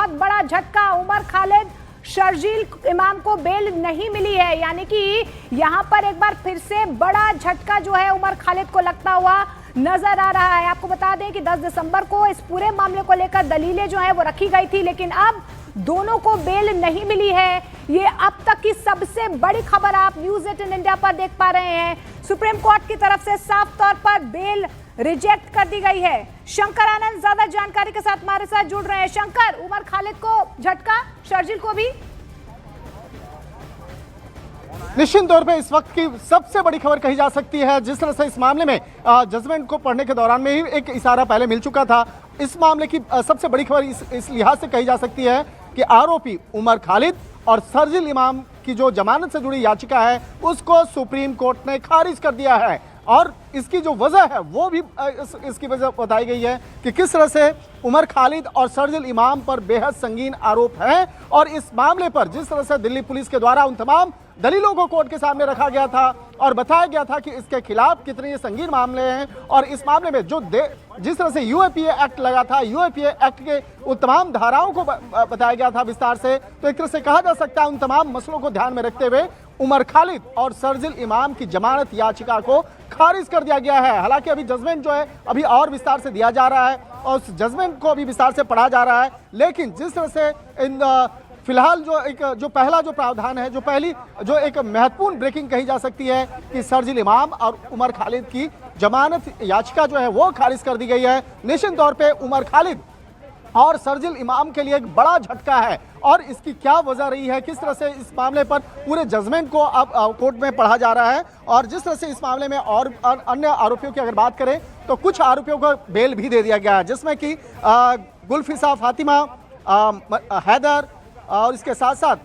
बहुत बड़ा झटका, उमर खालिद शर्जील इमाम को बेल नहीं मिली है। यानी कि यहां पर एक बार फिर से बड़ा झटका जो है उमर खालिद को लगता हुआ नजर आ रहा है। आपको बता दें कि 10 दिसंबर को इस पूरे मामले को लेकर दलीलें जो है वो रखी गई थी, लेकिन अब दोनों को बेल नहीं मिली है। ये अब तक की सबसे बड़ी खबर आप न्यूज़ 18 इंडिया पर देख पा रहे हैं। सुप्रीम कोर्ट की तरफ से साफ तौर पर बेल रिजेक्ट कर दी गई है। शंकर आनंद ज्यादा जानकारी के साथ हमारे साथ जुड़ रहे हैं। शंकर, उमर खालिद को झटका, शर्जील को भी? निश्चित तौर पे इस वक्त की सबसे बड़ी खबर कही जा सकती है। जिस तरह से इस मामले में जजमेंट को पढ़ने के दौरान में ही एक इशारा पहले मिल चुका था। इस मामले की सबसे बड़ी खबर इस लिहाज से कही जा सकती है कि आरोपी उमर खालिद और शर्जील इमाम की जो जमानत से जुड़ी याचिका है उसको सुप्रीम कोर्ट ने खारिज कर दिया है। और इसकी जो वजह है वो भी इसकी वजह बताई गई है कि किस तरह से उमर खालिद और शर्जील इमाम पर बेहद संगीन आरोप है। और इस मामले पर जिस तरह से दिल्ली पुलिस के द्वारा उन तमाम दलीलों को कोर्ट के सामने रखा गया था और बताया गया था कि इसके खिलाफ कितने संगीन मामले हैं, और इस मामले में जो जिस तरह से यूएपीए एक्ट लगा था, यूएपीए एक्ट के उन तमाम धाराओं को बताया गया था विस्तार से, तो एक तरह से कहा जा सकता है उन तमाम मसलों को ध्यान में रखते हुए उमर खालिद और शर्जील इमाम की जमानत याचिका को खारिज कर दिया गया है। हालांकि अभी जजमेंट जो है अभी और विस्तार से दिया जा रहा है और उस जजमेंट को अभी विस्तार से पढ़ा जा रहा है, लेकिन जिस तरह से इन फिलहाल जो पहला जो प्रावधान है, जो एक महत्वपूर्ण ब्रेकिंग कही जा सकती है कि शर्जील इमाम और उमर खालिद की जमानत याचिका जो है वो खारिज कर दी गई है। निश्चित तौर पे उमर खालिद और शर्जील इमाम के लिए एक बड़ा झटका है। और इसकी क्या वजह रही है, किस तरह से इस मामले पर पूरे जजमेंट को अब कोर्ट में पढ़ा जा रहा है, और जिस तरह से इस मामले में और अन्य आरोपियों की अगर बात करें तो कुछ आरोपियों को बेल भी दे दिया गया है, जिसमें कि गुलफिसा फातिमा, हैदर और इसके साथ साथ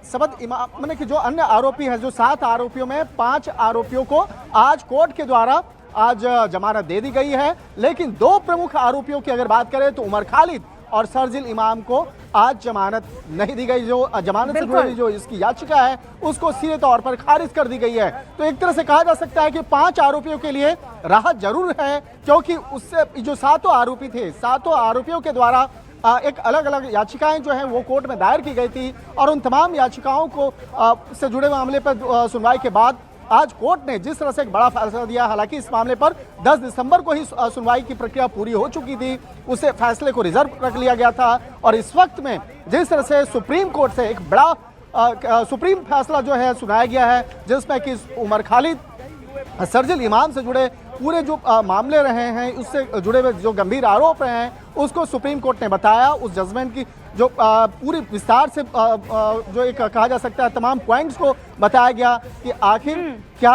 सबद इमाम, मैंने कि जो अन्य आरोपी हैं, जो 7 आरोपियों में 5 आरोपियों को आज कोर्ट के द्वारा आज जमानत दे दी गई है। लेकिन 2 प्रमुख आरोपियों की अगर बात करें तो उमर खालिद और शर्जील इमाम को आज जमानत नहीं दी गई। जो जमानत से जुड़ी जो इसकी याचिका है उसको सीधे तौर पर खारिज कर दी गई है। तो एक तरह से कहा जा सकता है कि 5 आरोपियों के लिए राहत जरूर है, क्योंकि उससे जो 7 आरोपी थे, 7 आरोपियों के द्वारा एक अलग अलग याचिकाएं जो हैं वो कोर्ट में दायर की गई थी, और उन तमाम याचिकाओं को से जुड़े मामले पर सुनवाई के बाद आज कोर्ट ने जिस तरह से एक बड़ा फैसला दिया। हालांकि इस मामले पर 10 दिसंबर को ही सुनवाई की प्रक्रिया पूरी हो चुकी थी, उसे फैसले को रिजर्व रख लिया गया था, और इस वक्त में जिस तरह से सुप्रीम कोर्ट से एक बड़ा सुप्रीम फैसला जो है सुनाया गया है, जिसमें कि उमर खालिद शर्जील इमाम से जुड़े पूरे जो मामले रहे हैं, उससे जुड़े हुए जो गंभीर आरोप रहे हैं, उसको सुप्रीम कोर्ट ने बताया। उस जजमेंट की जो पूरी विस्तार से जो एक कहा जा सकता है तमाम पॉइंट्स को बताया गया कि आखिर क्या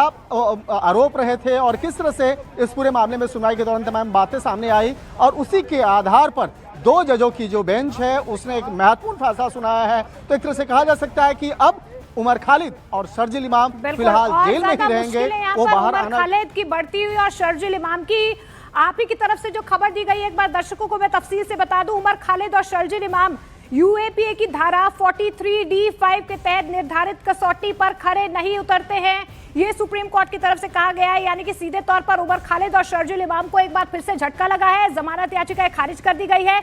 आरोप रहे थे और किस तरह से इस पूरे मामले में सुनवाई के दौरान तमाम बातें सामने आई, और उसी के आधार पर 2 जजों की जो बेंच है उसने एक महत्वपूर्ण फैसला सुनाया है। तो एक तरह से कहा जा सकता है कि अब उमर खालिद और शर्जील इमाम फिलहाल जेल में ही रहेंगे, वो बाहर आना। खालिद की बढ़ती हुई और शर्जील इमाम की आप ही की तरफ से जो खबर दी गई है, एक बार दर्शकों को मैं तफसील से बता दूं। उमर खालिद और शर्जील इमाम यूएपीए की धारा 43D5 के तहत निर्धारित कसौटी पर खरे नहीं उतरते हैं, ये सुप्रीम कोर्ट की तरफ से कहा गया है। यानी कि सीधे तौर पर उमर खालिद और शर्जील इमाम को एक बार फिर से झटका लगा है, जमानत याचिका खारिज कर दी गई है।